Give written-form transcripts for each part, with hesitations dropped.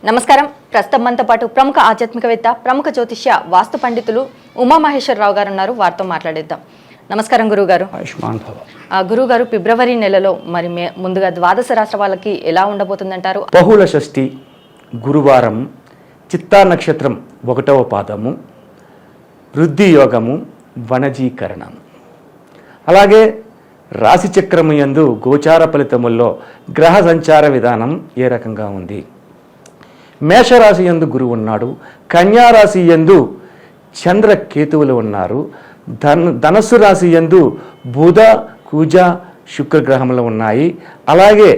నమస్కారం. ప్రస్తుతం మనతో పాటు ప్రముఖ ఆధ్యాత్మికవేత్త, ప్రముఖ జ్యోతిష్య, వాస్తు పండితులు ఉమామహేశ్వరరావు గారు ఉన్నారు. వారితో మాట్లాడేద్దాం. నమస్కారం గురుగారు. గురుగారు, ఫిబ్రవరి నెలలో మరి ముందుగా ద్వాదశ రాష్ట్ర వాళ్ళకి ఎలా ఉండబోతుందంటారు? బహుళ షష్ఠి గురువారం, చిత్తా నక్షత్రం 1వ పాదము, వృద్ధి యోగము, వనజీకరణం. అలాగే రాశి చక్రము యందు గోచార ఫలితముల్లో గ్రహ సంచార విధానం ఏ రకంగా ఉంది? మేషరాశి యందు గురువు ఉన్నాడు, కన్యారాశి యందు చంద్ర కేతువులు ఉన్నారు, ధనస్సు రాశి యందు బుధ కుజ శుక్రగ్రహములు ఉన్నాయి. అలాగే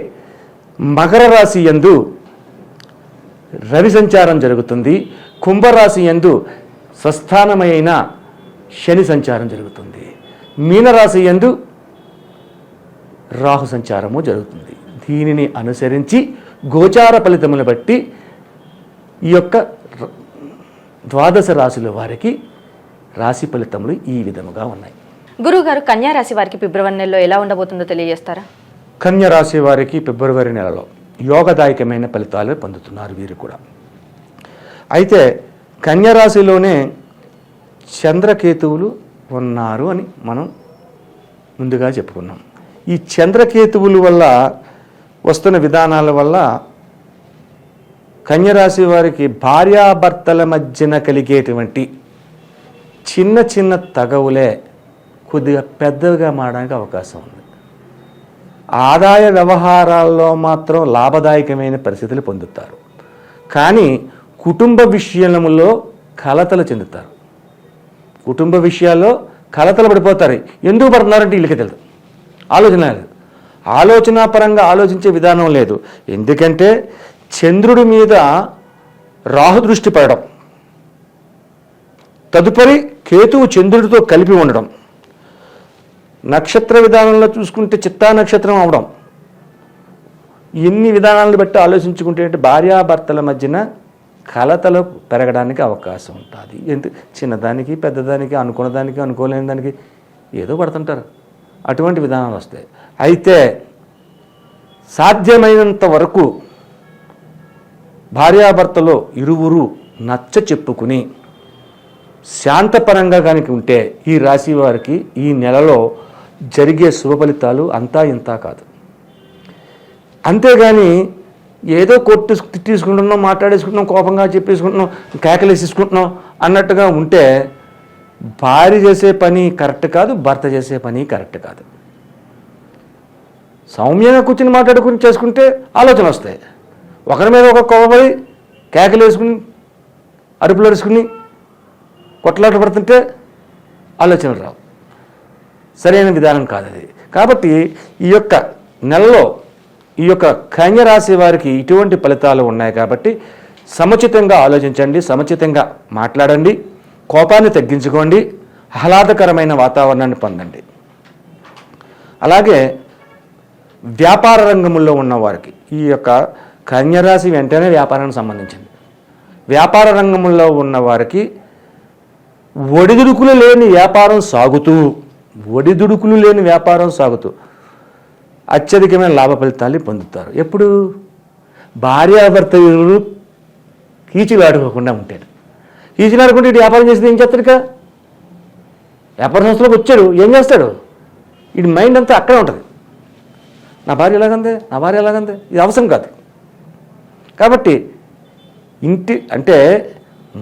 మకర రాశి యందు రవి సంచారం జరుగుతుంది, కుంభరాశి యందు స్వస్థానమైన శని సంచారం జరుగుతుంది, మీనరాశి యందు రాహు సంచారము జరుగుతుంది. దీనిని అనుసరించి గోచార ఫలితములను బట్టి ఈ యొక్క ద్వాదశ రాశుల వారికి రాశి ఫలితములు ఈ విధముగా ఉన్నాయి. గురుగారు, కన్యా రాశి వారికి ఫిబ్రవరి నెలలో ఎలా ఉండబోతుందో తెలియజేస్తారా? కన్యా రాశి వారికి ఫిబ్రవరి నెలలో యోగదాయకమైన ఫలితాలు పొందుతున్నారు వీరు కూడా. అయితే కన్యా రాశిలోనే చంద్రకేతువులు ఉన్నారు అని మనం ముందుగా చెప్పుకున్నాం. ఈ చంద్రకేతువుల వల్ల వస్తున్న విధానాల వల్ల కన్యరాశి వారికి భార్యాభర్తల మధ్యన కలిగేటువంటి చిన్న చిన్న తగవులే కొద్దిగా పెద్దగా మారడానికి అవకాశం ఉంది. ఆదాయ వ్యవహారాల్లో మాత్రం లాభదాయకమైన పరిస్థితులు పొందుతారు, కానీ కుటుంబ విషయంలో కలతలు చెందుతారు. కుటుంబ విషయాల్లో కలతలు పడిపోతారు. ఎందుకు పడుతున్నారంటే వీళ్ళకి తెలియదు, ఆలోచన లేదు, ఆలోచనాపరంగా ఆలోచించే విధానం లేదు. ఎందుకంటే చంద్రుడి మీద రాహు దృష్టి పడడం, తదుపరి కేతువు చంద్రుడితో కలిపి ఉండడం, నక్షత్ర విధానంలో చూసుకుంటే చిత్తా నక్షత్రం అవడం, ఎన్ని విధానాలను బట్టి ఆలోచించుకుంటే భార్యాభర్తల మధ్యన కలతలు పెరగడానికి అవకాశం ఉంటుంది. చిన్నదానికి పెద్దదానికి, అనుకున్న దానికి అనుకోలేని దానికి ఏదో పడుతుంటారు, అటువంటి విధానాలు వస్తాయి. అయితే సాధ్యమైనంత వరకు భార్యాభర్తలో ఇరువురు నచ్చ చెప్పుకుని శాంతపరంగా కనుక ఉంటే ఈ రాశి వారికి ఈ నెలలో జరిగే శుభ ఫలితాలు అంతా ఇంతా కాదు. అంతేగాని ఏదో కొట్టు తీసుకుంటున్నాం, మాట్లాడేసుకుంటున్నాం, కోపంగా చెప్పేసుకుంటున్నాం, కేకలేసేసుకుంటున్నాం అన్నట్టుగా ఉంటే భార్య చేసే పని కరెక్ట్ కాదు, భర్త చేసే పని కరెక్ట్ కాదు. సౌమ్యంగా కూర్చుని మాట్లాడుకుని చేసుకుంటే ఆలోచన వస్తాయి. ఒకరి మీద ఒక కోపపడి కేకలు వేసుకుని అరుపులు అరుచుకుని కొట్లాట పడుతుంటే ఆలోచనలు రావు. సరైన విధానం కాదు అది. కాబట్టి ఈ యొక్క నెలలో ఈ యొక్క కన్యరాశి వారికి ఇటువంటి ఫలితాలు ఉన్నాయి. కాబట్టి సముచితంగా ఆలోచించండి, సముచితంగా మాట్లాడండి, కోపాన్ని తగ్గించుకోండి, ఆహ్లాదకరమైన వాతావరణాన్ని పొందండి. అలాగే వ్యాపార రంగంలో ఉన్నవారికి ఈ యొక్క కన్యరాశి వెంటనే వ్యాపారానికి సంబంధించింది. వ్యాపార రంగంలో ఉన్నవారికి ఒడిదుడుకులు లేని వ్యాపారం సాగుతూ అత్యధికమైన లాభ ఫలితాలు పొందుతారు. ఎప్పుడు భార్యాభర్త కీచులాడుకోకుండా ఉంటాడు. కీచులాడుకుంటే ఇటు వ్యాపారం చేసేది ఏం చేస్తాడు? ఇక వ్యాపార సంస్థలోకి వచ్చాడు, ఏం చేస్తాడు? ఇటు మైండ్ అంతా అక్కడే ఉంటుంది. నా భార్య ఎలాగందే, ఇది అవసరం కాదు. కాబట్టి ఇంటి అంటే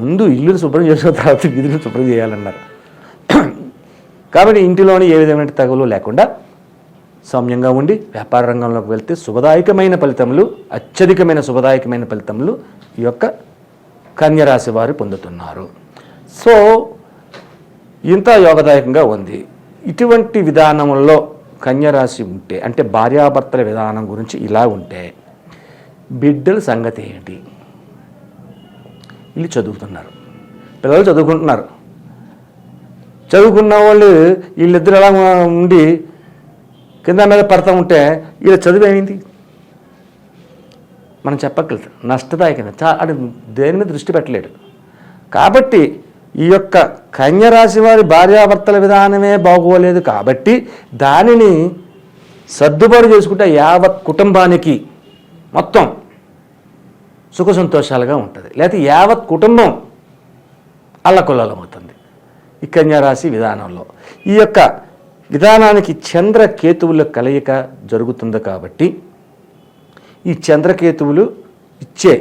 ముందు ఇల్లుని శుభ్రం చేసుకున్న తర్వాత వీధిని శుభ్రం చేయాలన్నారు. కాబట్టి ఇంటిలోని ఏ విధమైన తగులు లేకుండా సౌమ్యంగా ఉండి వ్యాపార రంగంలోకి వెళ్తే అత్యధికమైన శుభదాయకమైన ఫలితములు ఈ యొక్క కన్యరాశి వారు పొందుతున్నారు. సో ఇంత యోగదాయకంగా ఉంది. ఇటువంటి విధానంలో కన్యరాశి ఉంటే, అంటే భార్యాభర్తల విధానం గురించి ఇలా ఉంటే బిడ్డల సంగతి ఏంటి? వీళ్ళు చదువుతున్నారు, పిల్లలు చదువుకుంటున్నారు. చదువుకున్న వాళ్ళు వీళ్ళిద్దరు ఎలా ఉండి కింద మీద పడతా ఉంటే వీళ్ళ చదువు ఏమైంది మనం చెప్పగలుగుతాం. నష్టదాయకమే. అది దేని మీద దృష్టి పెట్టలేడు. కాబట్టి ఈ యొక్క కన్యరాశి వారి భార్యాభర్తల విధానమే బాగోలేదు. కాబట్టి దానిని సర్దుబాటు చేసుకుంటే యావత్ కుటుంబానికి మొత్తం సుఖ సంతోషాలుగా ఉంటుంది, లేకపోతే యావత్ కుటుంబం అల్లకొల్లం అవుతుంది ఈ కన్యారాశి విధానంలో. ఈ యొక్క విధానానికి చంద్రకేతువుల కలయిక జరుగుతుంది కాబట్టి ఈ చంద్రకేతువులు ఇచ్చే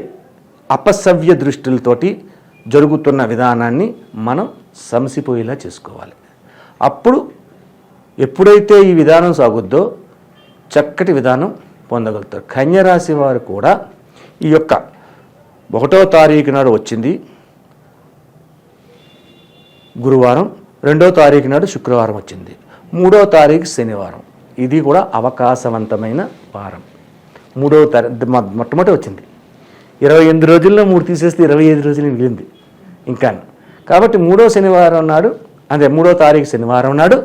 అపసవ్య దృష్టిలతోటి జరుగుతున్న విధానాన్ని మనం సమసిపోయేలా చేసుకోవాలి. అప్పుడు ఎప్పుడైతే ఈ విధానం సాగుద్దో చక్కటి విధానం పొందగలుగుతారు. కన్యరాశి వారు కూడా ఈ యొక్క 1వ తారీఖు నాడు వచ్చింది గురువారం, 2వ తారీఖు నాడు శుక్రవారం వచ్చింది, 3వ తారీఖు శనివారం. ఇది కూడా అవకాశవంతమైన వారం. 3వ తారీఖు మొట్టమొదటి వచ్చింది. 28 రోజుల్లో 3 తీసేస్తే 25 రోజులు మిగిలింది ఇంకా. కాబట్టి 3వ శనివారం నాడు, అదే 3వ తారీఖు శనివారం నాడు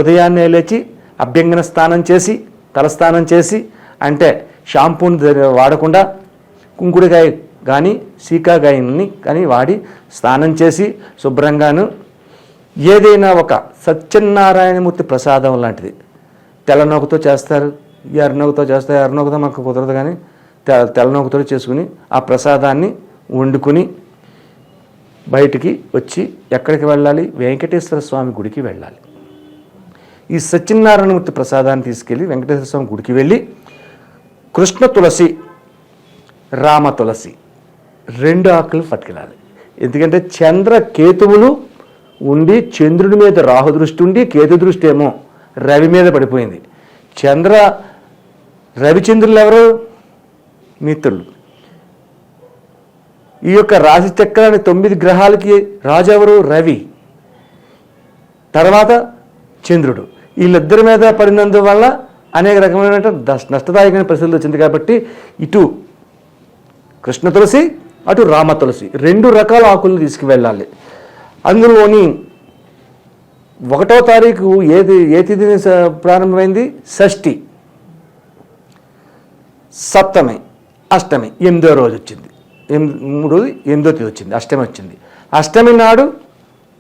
ఉదయాన్నే లేచి అభ్యంగన స్నానం చేసి, తలస్నానం చేసి, అంటే షాంపూని వాడకుండా కుంకుడుకాయ కానీ సీకాకాయని కానీ వాడి స్నానం చేసి శుభ్రంగాను ఏదైనా ఒక సత్యనారాయణమూర్తి ప్రసాదం లాంటిది తెల్లనూకతో చేస్తారు, ఎర్రనూకతో చేస్తారు. ఎర్రనూకతో మాకు కుదరదు, కానీ తెల్లనూకతో చేసుకుని ఆ ప్రసాదాన్ని వండుకుని బయటికి వచ్చి ఎక్కడికి వెళ్ళాలి? వెంకటేశ్వర స్వామి గుడికి వెళ్ళాలి. ఈ సత్యనారాయణమూర్తి ప్రసాదాన్ని తీసుకెళ్ళి వెంకటేశ్వర స్వామి గుడికి వెళ్ళి కృష్ణ తులసి, రామ తులసి 2 ఆకులు పట్టుకెళ్ళాలి. ఎందుకంటే చంద్రకేతువులు ఉండి చంద్రుడి మీద రాహు దృష్టి ఉండి కేతు దృష్టి ఏమో రవి మీద పడిపోయింది. రవిచంద్రులు ఎవరు? మిత్రులు. ఈ యొక్క రాశి చక్రాన్ని 9 గ్రహాలకి రాజు ఎవరు? రవి. తర్వాత చంద్రుడు. వీళ్ళిద్దరి మీద పడినందువల్ల అనేక రకమైన నష్టదాయకమైన పరిస్థితులు వచ్చింది. కాబట్టి ఇటు కృష్ణ తులసి, అటు రామ తులసి 2 రకాల ఆకులను తీసుకువెళ్ళాలి. అందులోని 1వ తారీఖు ఏ తిథిని ప్రారంభమైంది? షష్ఠి, సప్తమి, అష్టమి, 8వ రోజు వచ్చింది. 8వ తేదీ వచ్చింది, అష్టమి వచ్చింది. అష్టమి నాడు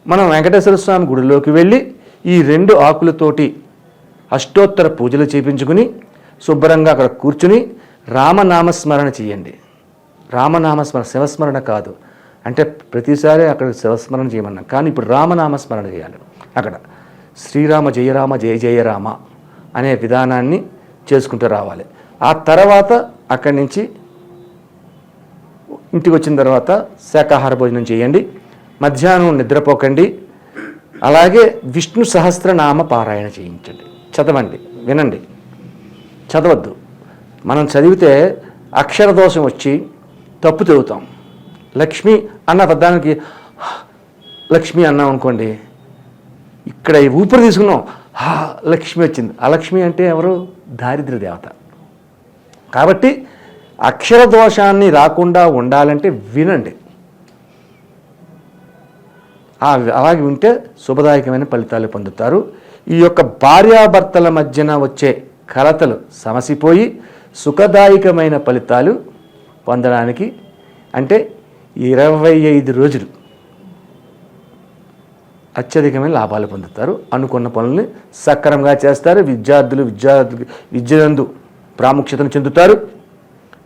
మనం వెంకటేశ్వర స్వామి గుడిలోకి వెళ్ళి ఈ 2 ఆకులతోటి అష్టోత్తర పూజలు చేయించుకుని శుభ్రంగా అక్కడ కూర్చుని రామనామస్మరణ చేయండి. రామనామస్మరణ, శివస్మరణ కాదు. అంటే ప్రతిసారి అక్కడ శివస్మరణ చేయమన్నాం, కానీ ఇప్పుడు రామనామస్మరణ చేయాలి. అక్కడ శ్రీరామ జయరామ జయ జయ రామ అనే విధానాన్ని చేసుకుంటూ రావాలి. ఆ తర్వాత అక్కడి నుంచి ఇంటికి వచ్చిన తర్వాత శాకాహార భోజనం చేయండి. మధ్యాహ్నం నిద్రపోకండి. అలాగే విష్ణు సహస్రనామ పారాయణ చేయించండి. చదవండి, వినండి, చదవద్దు. మనం చదివితే అక్షర దోషం వచ్చి తప్పు చదువుతాం. లక్ష్మి అన్న పదానికి లక్ష్మి అన్నాం అనుకోండి, ఇక్కడ ఊపిరి తీసుకున్నాం, లక్ష్మి వచ్చింది. ఆ లక్ష్మి అంటే ఎవరు? దారిద్ర్య దేవత. కాబట్టి అక్షర దోషాన్ని రాకుండా ఉండాలంటే వినండి. అలాగే వింటే శుభదాయకమైన ఫలితాలు పొందుతారు. ఈ యొక్క భార్యాభర్తల మధ్యన వచ్చే కలతలు సమసిపోయి సుఖదాయకమైన ఫలితాలు పొందడానికి, అంటే 25 రోజులు అత్యధికమైన లాభాలు పొందుతారు. అనుకున్న పనుల్ని సక్రమంగా చేస్తారు. విద్యనందు ప్రాముఖ్యతను చెందుతారు.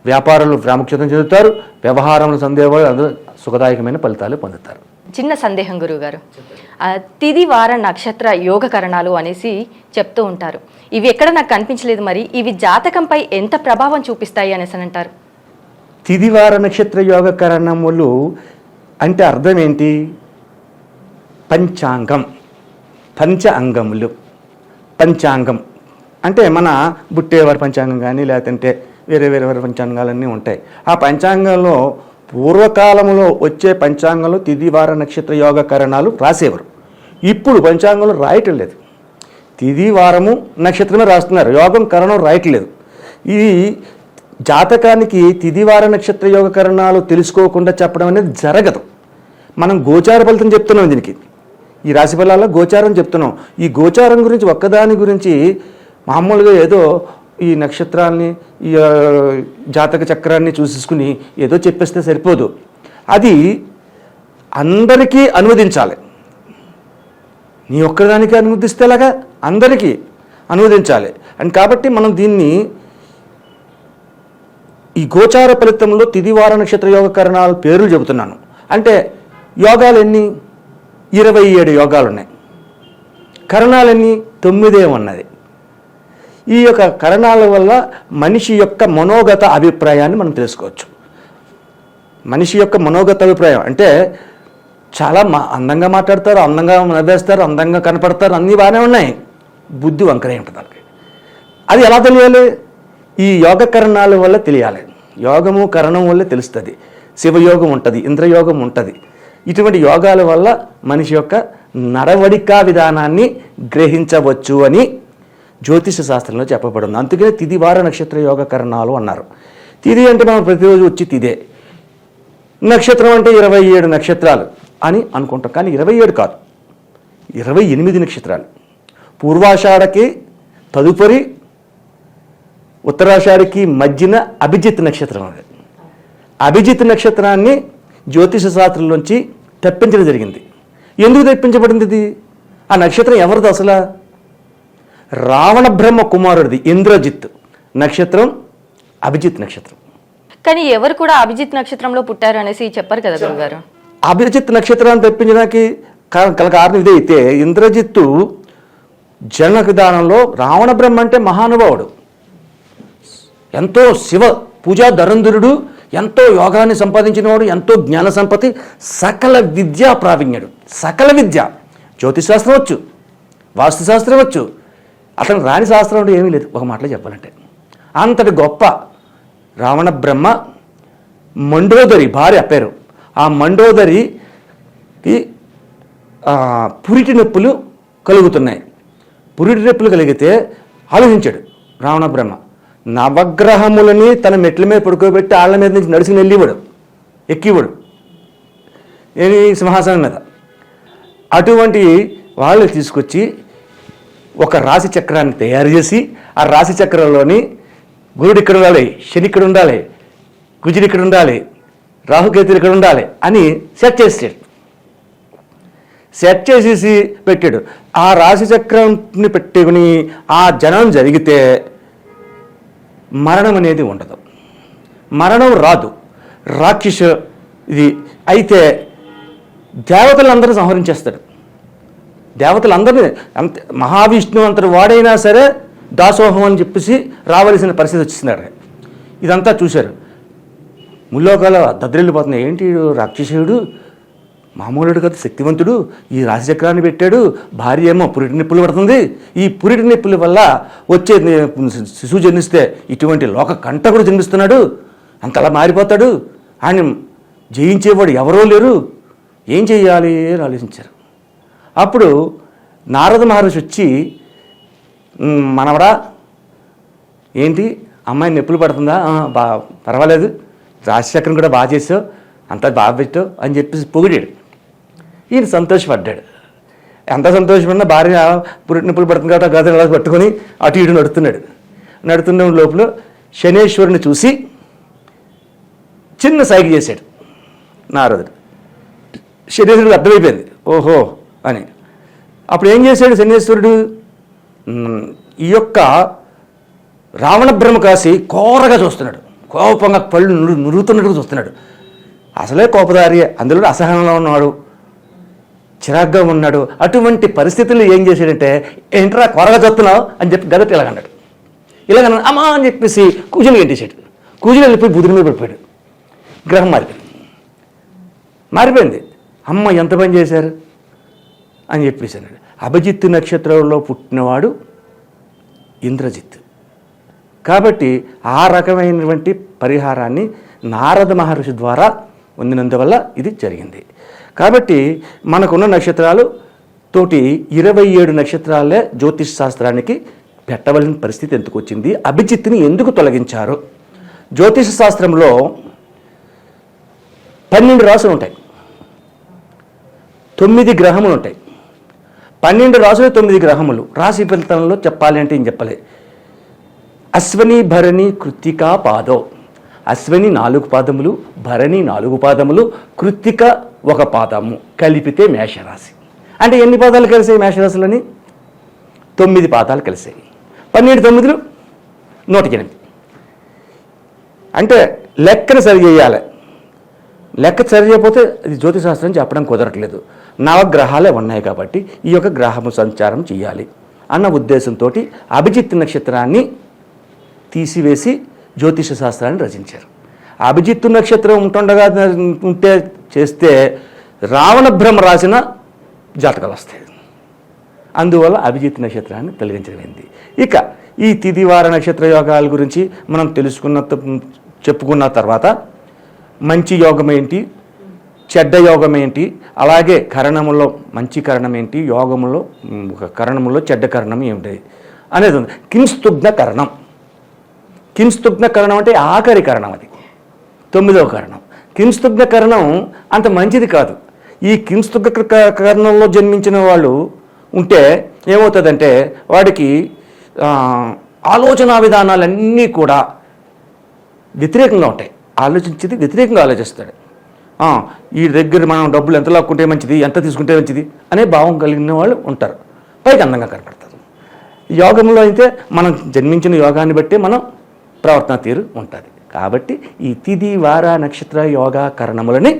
వ్యాపారంలో ప్రాముఖ్యతను చెందుతారు. వ్యవహారంలో సందేహాలు అందరూ సుఖదాయకమైన ఫలితాలు పొందుతారు. చిన్న సందేహం గురువుగారు, తిది వార నక్షత్ర యోగకరణాలు అనేసి చెప్తూ ఉంటారు. ఇవి ఎక్కడ నాకు కనిపించలేదు, మరి ఇవి జాతకంపై ఎంత ప్రభావం చూపిస్తాయి అనేసి అంటారు? తిదివార నక్షత్ర యోగకరణములు అంటే అర్థం ఏంటి? పంచాంగం, పంచ అంగములు. పంచాంగం అంటే మన బుట్టేవారి పంచాంగం కానీ లేదంటే వేరే వేరే పంచాంగాలన్నీ ఉంటాయి. ఆ పంచాంగంలో పూర్వకాలంలో వచ్చే పంచాంగంలో తిదివార నక్షత్ర యోగకరణాలు రాసేవారు. ఇప్పుడు పంచాంగంలో రాయటం లేదు. తిది వారము నక్షత్రమే రాస్తున్నారు, యోగం కరణం రాయట్లేదు. ఈ జాతకానికి తిదివార నక్షత్ర యోగకరణాలు తెలుసుకోకుండా చెప్పడం అనేది జరగదు. మనం గోచార ఫలితం చెప్తున్నాం, దీనికి ఈ రాశి ఫలాల్లో గోచారం చెప్తున్నాం. ఈ గోచారం గురించి ఒక్కదాని గురించి మామూలుగా ఏదో ఈ నక్షత్రాలని ఈ జాతక చక్రాన్ని చూసేసుకుని ఏదో చెప్పేస్తే సరిపోదు. అది అందరికీ అనువదించాలి. నీ ఒక్కదానికి అనువదిస్తే లాగా అందరికీ అనువదించాలి. అండ్ కాబట్టి మనం దీన్ని ఈ గోచార ఫలితంలో తిదివార నక్షత్ర యోగ కరణాల పేర్లు చెబుతున్నాను. అంటే యోగాలు ఎన్ని? 27 యోగాలు ఉన్నాయి. కరణాలన్నీ 9 ఉన్నది. ఈ యొక్క కరణాల వల్ల మనిషి యొక్క మనోగత అభిప్రాయాన్ని మనం తెలుసుకోవచ్చు. మనిషి యొక్క మనోగత అభిప్రాయం అంటే చాలా అందంగా మాట్లాడతారు, అందంగా నవ్వేస్తారు, అందంగా కనపడతారు, అన్నీ బాగానే ఉన్నాయి. బుద్ధి వంకరే ఉంటుంది వాళ్ళకి. అది ఎలా తెలియాలి? ఈ యోగ కరణాల వల్ల తెలియాలి. యోగము కరణం వల్ల తెలుస్తుంది. శివయోగం ఉంటుంది, ఇంద్రయోగం ఉంటుంది. ఇటువంటి యోగాల వల్ల మనిషి యొక్క నడవడికా విధానాన్ని గ్రహించవచ్చు అని జ్యోతిష శాస్త్రంలో చెప్పబడింది. అందుకనే తిదివార నక్షత్ర యోగ కరణాలు అన్నారు. తిది అంటే మనం ప్రతిరోజు వచ్చి తిదే. నక్షత్రం అంటే 27 నక్షత్రాలు అని అనుకుంటాం. కానీ 27 కాదు, 28 నక్షత్రాలు. పూర్వాషాఢకి తదుపరి ఉత్తరాషాఢకి మధ్యన అభిజిత్ నక్షత్రం అది. అభిజిత్ నక్షత్రాన్ని జ్యోతిష శాస్త్రంలోంచి తప్పించడం జరిగింది. ఎందుకు తప్పించబడింది ఇది? ఆ నక్షత్రం ఎవరిది అసలు? రావణ బ్రహ్మ కుమారుడిది. ఇంద్రజిత్ నక్షత్రం అభిజిత్ నక్షత్రం. కానీ ఎవరు కూడా అభిజిత్ నక్షత్రంలో పుట్టారు అనేసి చెప్పారు కదా గురుగారు. అభిజిత్ నక్షత్రాన్ని తెప్పించడానికి కారణం ఇదే. అయితే ఇంద్రజిత్తు జనన విధానంలో రావణ బ్రహ్మ అంటే మహానుభావుడు, ఎంతో శివ పూజా ధరంధరుడు, ఎంతో యోగాన్ని సంపాదించినవాడు, ఎంతో జ్ఞాన సంపత్తి, సకల విద్యా ప్రావీణ్యుడు. సకల విద్య, జ్యోతిశాస్త్రం వచ్చు, వాస్తుశాస్త్రం వచ్చు, అతను రాని శాస్త్రం అంటే ఏమీ లేదు ఒక మాటలో చెప్పాలంటే. అంతటి గొప్ప రావణ బ్రహ్మ మండోదరి భార్య పేరు. ఆ మండోదరికి పురిటి నొప్పులు కలుగుతున్నాయి. పురిటి నొప్పులు కలిగితే ఆలోచించాడు రావణ బ్రహ్మ. నవగ్రహములని తన మెట్ల మీద పడుకోబెట్టి ఆళ్ళ మీద నుంచి నడిచి వెళ్ళివాడు, ఎక్కివాడు ఏమి సింహాసనం మీద. అటువంటి వాళ్ళు తీసుకొచ్చి ఒక రాశి చక్రాన్ని తయారు చేసి ఆ రాశి చక్రంలోని గురుడు ఇక్కడ ఉండాలి, శని ఇక్కడ ఉండాలి, కుజుడు ఇక్కడ ఉండాలి, రాహుకేతులు ఇక్కడ ఉండాలి అని సెట్ చేసేసి పెట్టాడు. ఆ రాశి చక్రాన్ని పెట్టుకుని ఆ జనం జరిగితే మరణం అనేది ఉండదు, మరణం రాదు. రాక్షస ఇది అయితే దేవతలందరూ సంహరించేస్తాడు. దేవతలందరినీ అంత మహావిష్ణువు అంతటి వాడైనా సరే దాసోహం అని చెప్పేసి రావలసిన పరిస్థితి వచ్చిస్తున్నారు. ఇదంతా చూశారు. ముల్లోకాల దద్దరిల్లిపోతున్నాయి. ఏంటి రాక్షసుడు, మామూలుడు కదా, శక్తివంతుడు, ఈ రాశిచక్రాన్ని పెట్టాడు, భార్య ఏమో పురిటి నొప్పులు పడుతుంది, ఈ పురిటి నొప్పుల వల్ల వచ్చే శిశువు జన్మిస్తే ఇటువంటి లోక కంటకుడు జన్మిస్తున్నాడు, అంతలా మారిపోతాడు, ఆయన జయించేవాడు ఎవరో లేరు, ఏం చెయ్యాలి అని ఆలోచించారు. అప్పుడు నారద మహర్షి వచ్చి, మనవడా ఏంటి అమ్మాయి నొప్పులు పడుతుందా? పర్వాలేదు, రాశిచక్రం కూడా బాగా చేసావు, అంతా బాగా పెట్టావు అని చెప్పేసి పొగిడాడు. ఈయన సంతోషపడ్డాడు. ఎంత సంతోషపడినా భార్య పురిటి నొప్పులు పడుతుంది కాబట్టి గదలు అలా పట్టుకొని అటు ఇటు నడుతున్న లోపల శనేశ్వరుని చూసి చిన్న సైగ చేశాడు నారదుడు. శనేశ్వరుడికి అర్థమైపోయింది ఓహో అని. అప్పుడు ఏం చేశాడు శనేశ్వరుడు? ఈ యొక్క రావణ బ్రహ్మ కాసి కోరగా చూస్తున్నాడు, కోపంగా పళ్ళు నురుగుతున్నట్టుగా చూస్తున్నాడు. అసలే కోపదారి, అందులో అసహనంలో ఉన్నాడు, చిరాగ్గా ఉన్నాడు. అటువంటి పరిస్థితుల్లో ఏం చేశాడంటే, ఏంట్రా కోరగా చూస్తున్నావు అని చెప్పి గదటి ఇలాగన్నాడు. ఇలాగన్నా అమ్మా అని చెప్పేసి కూజులు గంటేశాడు. కూజులు వెళ్ళిపోయి బుధుని మీద పడిపోయాడు. గ్రహం మారిపోయింది. అమ్మ ఎంత పని చేశారు అని చెప్పేసి అన్నాడు. అభిజిత్ నక్షత్రంలో పుట్టినవాడు ఇంద్రజిత్ కాబట్టి ఆ రకమైనటువంటి పరిహారాన్ని నారద మహర్షి ద్వారా పొందినందువల్ల ఇది జరిగింది. కాబట్టి మనకున్న నక్షత్రాలు తోటి 27 నక్షత్రాలే జ్యోతిష్ శాస్త్రానికి పెట్టవలసిన పరిస్థితి ఎందుకు వచ్చింది? అభిజిత్ని ఎందుకు తొలగించారు? జ్యోతిష శాస్త్రంలో 12 రాసులు ఉంటాయి, 9 గ్రహములు ఉంటాయి. 12 రాసులు 9 గ్రహములు. రాశి ఫలితంలో చెప్పాలి అంటే ఏం చెప్పలే. అశ్వని భరణి కృత్తికా పాదో. అశ్వని 4 పాదములు, భరణి 4 పాదములు, కృత్తిక 1 పాదము కలిపితే మేషరాశి. అంటే ఎన్ని పాదాలు కలిసాయి మేషరాశులని? 9 పాదాలు కలిసాయి. 12 9 108. అంటే లెక్కను సరి చేయాలి. లెక్క సరి చేయకపోతే ఇది జ్యోతిశాస్త్రం చెప్పడం కుదరట్లేదు. నవగ్రహాలే ఉన్నాయి కాబట్టి ఈ యొక్క గ్రహము సంచారం చేయాలి అన్న ఉద్దేశంతో అభిజిత్ నక్షత్రాన్ని తీసివేసి జ్యోతిష శాస్త్రాన్ని రచించారు. అభిజిత్తు నక్షత్రం ఉంటే చేస్తే రావణ బ్రహ్మ రాసిన జాతకాలు వస్తాయి. అందువల్ల అభిజిత్ నక్షత్రాన్ని తొలగించమైంది. ఇక ఈ తిథివార నక్షత్ర యోగాల గురించి మనం చెప్పుకున్న తర్వాత మంచి యోగం ఏంటి, చెడ్డ యోగం ఏంటి, అలాగే కరణములో మంచి కరణం ఏంటి, యోగములో కరణములో చెడ్డ కరణం ఏమిటి అనేది ఉంది. కింస్తుగ్న కరణం. కింస్తుగ్న కరణం అంటే ఆఖరి కరణం, అది 9వ కరణం. కింస్తుగ్న కరణం అంత మంచిది కాదు. ఈ కింస్తుగ్న కరణంలో జన్మించిన వాళ్ళు ఉంటే ఏమవుతుందంటే వాడికి ఆలోచన విధానాలన్నీ కూడా వ్యతిరేకంగా ఉంటాయి. ఆలోచించేది వ్యతిరేకంగా ఆలోచిస్తాడు. ఈ దగ్గర మనం డబ్బులు ఎంత లాక్కుంటే మంచిది, ఎంత తీసుకుంటే మంచిది అనే భావం కలిగిన వాళ్ళు ఉంటారు. పైకి అందంగా కనపడతారు. యోగంలో అయితే మనం జన్మించిన యోగాన్ని బట్టి మనం ప్రవర్తన తీరు ఉంటుంది. కాబట్టి ఈ తిథి వార నక్షత్ర యోగా కరణములని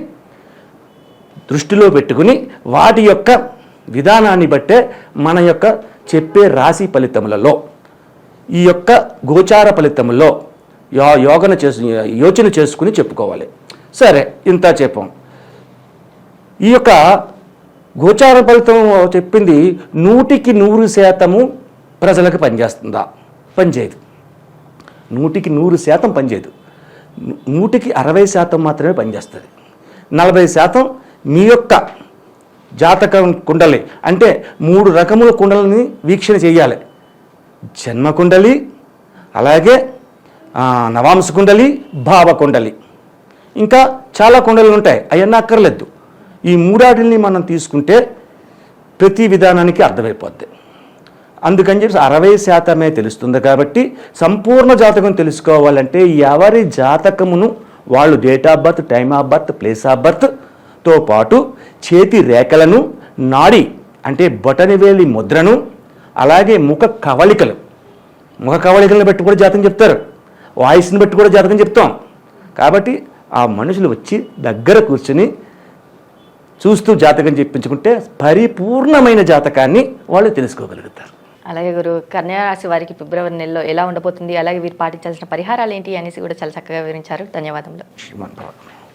దృష్టిలో పెట్టుకుని వాటి యొక్క విధానాన్ని బట్టే మన యొక్క చెప్పే రాశి ఫలితములలో ఈ యొక్క గోచార ఫలితములో యోచన చేసుకుని చెప్పుకోవాలి. సరే, ఇంత చెప్పాం. ఈ యొక్క గోచార ఫలితం చెప్పింది 100% ప్రజలకు పనిచేస్తుందా? పనిచేయదు. 100% పనిచేయదు. 60% మాత్రమే పనిచేస్తుంది. 40% మీ యొక్క జాతకం కుండలి, అంటే 3 రకముల కుండలని వీక్షణ చేయాలి. జన్మ కుండలి, అలాగే నవాంశ కుండలి, భావ కుండలి, ఇంకా చాలా కుండలు ఉంటాయి. అవన్నీ అక్కర్లేదు. ఈ 3 మనం తీసుకుంటే ప్రతి విధానానికి అర్థమైపోద్ది. అందుకని చెప్పి 60% తెలుస్తుంది. కాబట్టి సంపూర్ణ జాతకం తెలుసుకోవాలంటే ఎవరి జాతకమును వాళ్ళు date of birth, time of birth, place of బర్త్తో పాటు చేతి రేఖలను, నాడి అంటే బొటనవేలి ముద్రను, అలాగే ముఖ కవళికలను బట్టి కూడా జాతకం చెప్తారు. వాయిస్ని బట్టి కూడా జాతకం చెప్తాం. కాబట్టి ఆ మనుషులు వచ్చి దగ్గర కూర్చుని చూస్తూ జాతకం చెప్పించుకుంటే పరిపూర్ణమైన జాతకాన్ని వాళ్ళు తెలుసుకోగలుగుతారు. అలాగే గురువు, కన్యా రాశి వారికి ఫిబ్రవరి నెలలో ఎలా ఉండబోతుంది, అలాగే వీరు పాటించాల్సిన పరిహారాలు ఏంటి అనేసి కూడా చాలా చక్కగా వివరించారు. ధన్యవాదములు. శ్రీమాన్ భవ.